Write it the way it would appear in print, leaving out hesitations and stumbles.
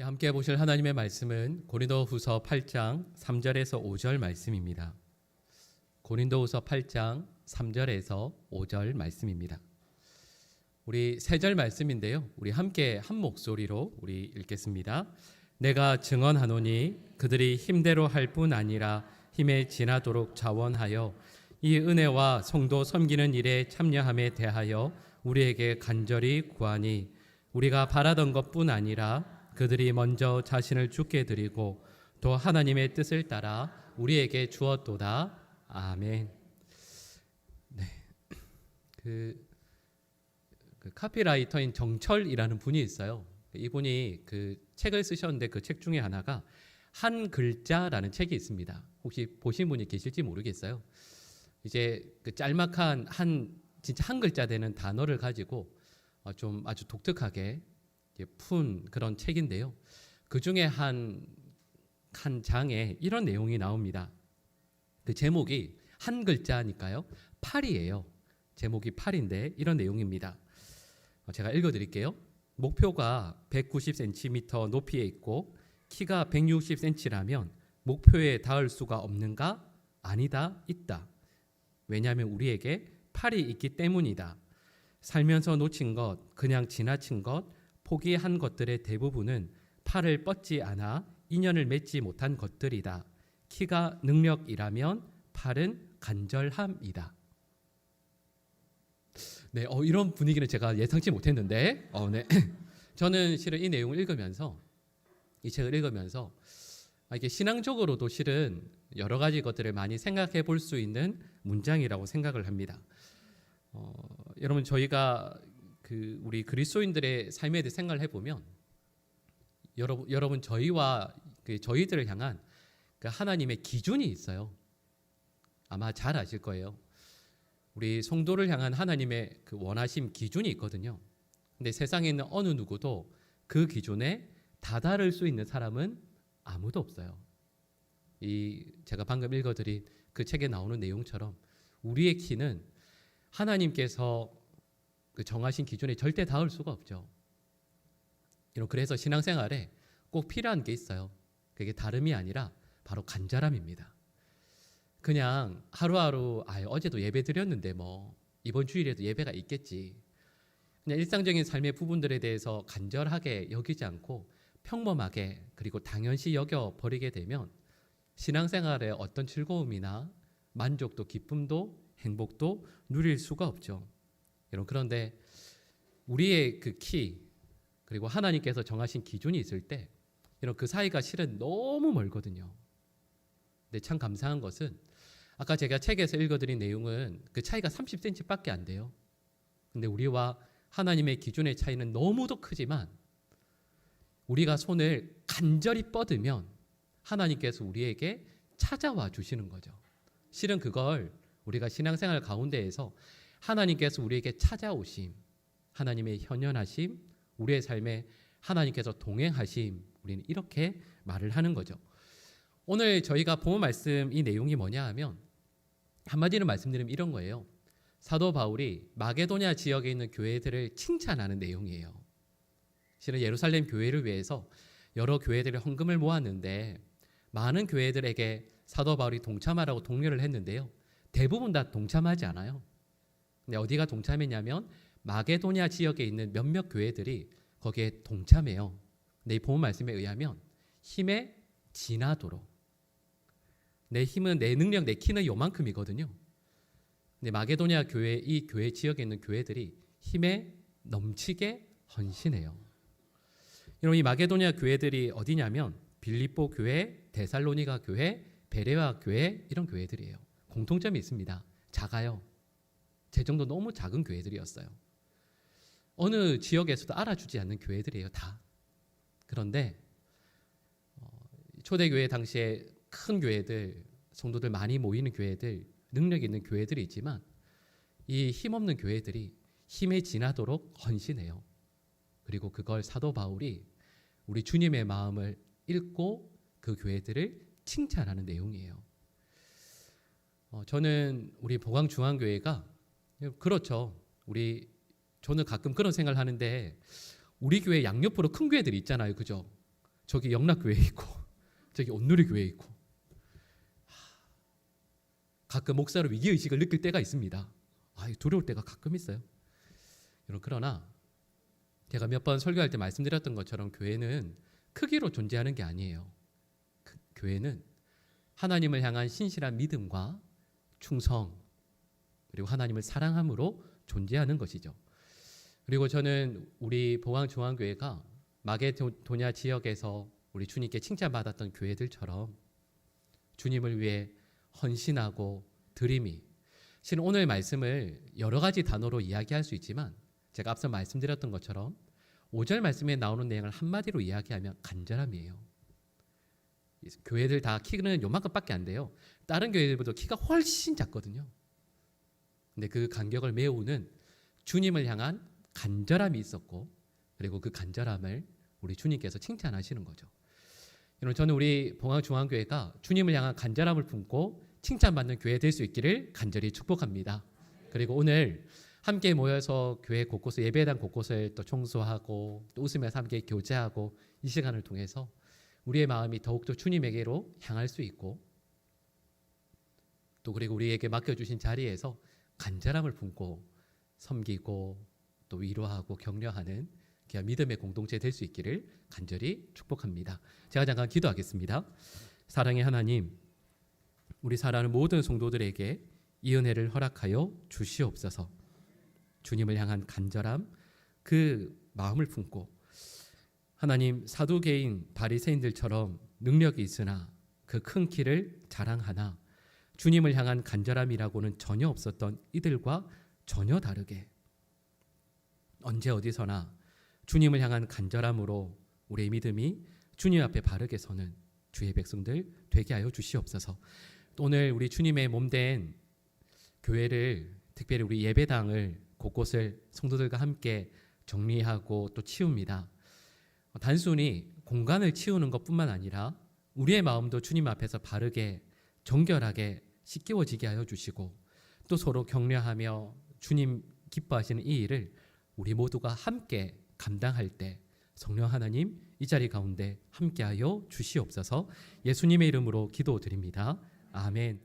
함께 보실 하나님의 말씀은 고린도후서 8장 3절에서 5절 말씀입니다. 고린도후서 8장 3절에서 5절 말씀입니다. 우리 3절 말씀인데요. 우리 함께 한 목소리로 우리 읽겠습니다. 내가 증언하노니 그들이 힘대로 할 뿐 아니라 힘에 지나도록 자원하여 이 은혜와 성도 섬기는 일에 참여함에 대하여 우리에게 간절히 구하니 우리가 바라던 것뿐 아니라 그들이 먼저 자신을 주께 드리고 또 하나님의 뜻을 따라 우리에게 주었도다. 아멘. 네, 그 카피라이터인 정철이라는 분이 있어요. 이분이 그 책을 쓰셨는데 그 책 중에 하나가 한 글자라는 책이 있습니다. 혹시 보신 분이 계실지 모르겠어요. 이제 그 짤막한 진짜 한 글자 되는 단어를 가지고 좀 아주 독특하게 푼 그런 책인데요. 그 중에 한 장에 이런 내용이 나옵니다. 그 제목이 한 글자니까요. 팔이에요. 제목이 팔인데 이런 내용입니다. 제가 읽어드릴게요. 목표가 190cm 높이에 있고 키가 160cm라면 목표에 닿을 수가 없는가? 아니다, 있다. 왜냐하면 우리에게 팔이 있기 때문이다. 살면서 놓친 것, 그냥 지나친 것, 포기한 것들의 대부분은 팔을 뻗지 않아 인연을 맺지 못한 것들이다. 키가 능력이라면 팔은 간절함이다. 네, 이런 분위기는 제가 예상치 못했는데, 네. 저는 실은 이 내용을 읽으면서, 이 책을 읽으면서 이게 신앙적으로도 실은 여러 가지 것들을 많이 생각해 볼 수 있는 문장이라고 생각을 합니다. 여러분 저희가 우리 그리스도인들의 삶에 대해 생각을 해보면 여러분 저희와 저희들을 향한 그 하나님의 기준이 있어요. 아마 잘 아실 거예요. 우리 성도를 향한 하나님의 그 원하심 기준이 있거든요. 근데 세상에 있는 어느 누구도 그 기준에 다다를 수 있는 사람은 아무도 없어요. 제가 방금 읽어드린 그 책에 나오는 내용처럼 우리의 키는 하나님께서 그 정하신 기준에 절대 닿을 수가 없죠. 그래서 신앙생활에 꼭 필요한 게 있어요. 그게 다름이 아니라 바로 간절함입니다. 그냥 하루하루 어제도 예배 드렸는데 뭐 이번 주일에도 예배가 있겠지. 그냥 일상적인 삶의 부분들에 대해서 간절하게 여기지 않고 평범하게 그리고 당연시 여겨 버리게 되면 신앙생활에 어떤 즐거움이나 만족도 기쁨도 행복도 누릴 수가 없죠. 그런데 우리의 그 키 그리고 하나님께서 정하신 기준이 있을 때 그 사이가 실은 너무 멀거든요. 근데 참 감사한 것은 아까 제가 책에서 읽어드린 내용은 그 차이가 30cm밖에 안 돼요. 근데 우리와 하나님의 기준의 차이는 너무도 크지만 우리가 손을 간절히 뻗으면 하나님께서 우리에게 찾아와 주시는 거죠. 실은 그걸 우리가 신앙생활 가운데에서 하나님께서 우리에게 찾아오심, 하나님의 현현하심, 우리의 삶에 하나님께서 동행하심, 우리는 이렇게 말을 하는 거죠. 오늘 저희가 본 말씀 이 내용이 뭐냐 하면 한마디로 말씀드리면 이런 거예요. 사도 바울이 마게도냐 지역에 있는 교회들을 칭찬하는 내용이에요. 실은 예루살렘 교회를 위해서 여러 교회들의 헌금을 모았는데 많은 교회들에게 사도 바울이 동참하라고 독려를 했는데요. 대부분 다 동참하지 않아요. 근데 어디가 동참했냐면 마게도냐 지역에 있는 몇몇 교회들이 거기에 동참해요. 근데 이 본 말씀에 의하면 힘에 지나도록 내 힘은 내 능력 내 키는 요만큼이거든요. 근데 마게도냐 교회 이 교회 지역에 있는 교회들이 힘에 넘치게 헌신해요. 여러분 이 마게도냐 교회들이 어디냐면 빌립보 교회, 데살로니가 교회, 베레아 교회 이런 교회들이에요. 공통점이 있습니다. 작아요. 재정도 너무 작은 교회들이었어요. 어느 지역에서도 알아주지 않는 교회들이에요. 다. 그런데 초대교회 당시에 큰 교회들, 성도들 많이 모이는 교회들, 능력 있는 교회들이 있지만 이 힘없는 교회들이 힘에 지나도록 헌신해요. 그리고 그걸 사도 바울이 우리 주님의 마음을 읽고 그 교회들을 칭찬하는 내용이에요. 저는 우리 보광중앙교회가 그렇죠. 저는 가끔 그런 생각을 하는데 우리 교회 양옆으로 큰 교회들이 있잖아요. 그죠? 저기 영락교회 있고 저기 온누리교회 있고 가끔 목사로 위기의식을 느낄 때가 있습니다. 두려울 때가 가끔 있어요. 여러분, 그러나 제가 몇 번 설교할 때 말씀드렸던 것처럼 교회는 크기로 존재하는 게 아니에요. 교회는 하나님을 향한 신실한 믿음과 충성 그리고 하나님을 사랑함으로 존재하는 것이죠. 그리고 저는 우리 보왕중앙교회가 마게도냐 지역에서 우리 주님께 칭찬받았던 교회들처럼 주님을 위해 헌신하고 드림이, 실은 오늘 말씀을 여러 가지 단어로 이야기할 수 있지만 제가 앞서 말씀드렸던 것처럼 5절 말씀에 나오는 내용을 한마디로 이야기하면 간절함이에요. 교회들 다 키는 요만큼밖에 안 돼요. 다른 교회들보다 키가 훨씬 작거든요. 근데 그 간격을 메우는 주님을 향한 간절함이 있었고, 그리고 그 간절함을 우리 주님께서 칭찬하시는 거죠. 여러분, 저는 우리 봉황중앙교회가 주님을 향한 간절함을 품고 칭찬받는 교회 될 수 있기를 간절히 축복합니다. 그리고 오늘 함께 모여서 교회 곳곳에, 예배당 곳곳을 또 청소하고 또 웃으면서 함께 교제하고 이 시간을 통해서 우리의 마음이 더욱더 주님에게로 향할 수 있고, 또 그리고 우리에게 맡겨주신 자리에서 간절함을 품고 섬기고 또 위로하고 격려하는 귀한 믿음의 공동체 될 수 있기를 간절히 축복합니다. 제가 잠깐 기도하겠습니다. 사랑의 하나님, 우리 사랑하는 모든 성도들에게 이 은혜를 허락하여 주시옵소서. 주님을 향한 간절함, 그 마음을 품고 하나님, 사두개인 바리새인들처럼 능력이 있으나 그 큰 키를 자랑하나 주님을 향한 간절함이라고는 전혀 없었던 이들과 전혀 다르게 언제 어디서나 주님을 향한 간절함으로 우리의 믿음이 주님 앞에 바르게 서는 주의 백성들 되게 하여 주시옵소서. 오늘 우리 주님의 몸된 교회를, 특별히 우리 예배당을 곳곳을 성도들과 함께 정리하고 또 치웁니다. 단순히 공간을 치우는 것뿐만 아니라 우리의 마음도 주님 앞에서 바르게 정결하게 씻겨지게 하여 주시고, 또 서로 격려하며 주님 기뻐하시는 이 일을 우리 모두가 함께 감당할 때 성령 하나님 이 자리 가운데 함께하여 주시옵소서. 예수님의 이름으로 기도드립니다. 아멘.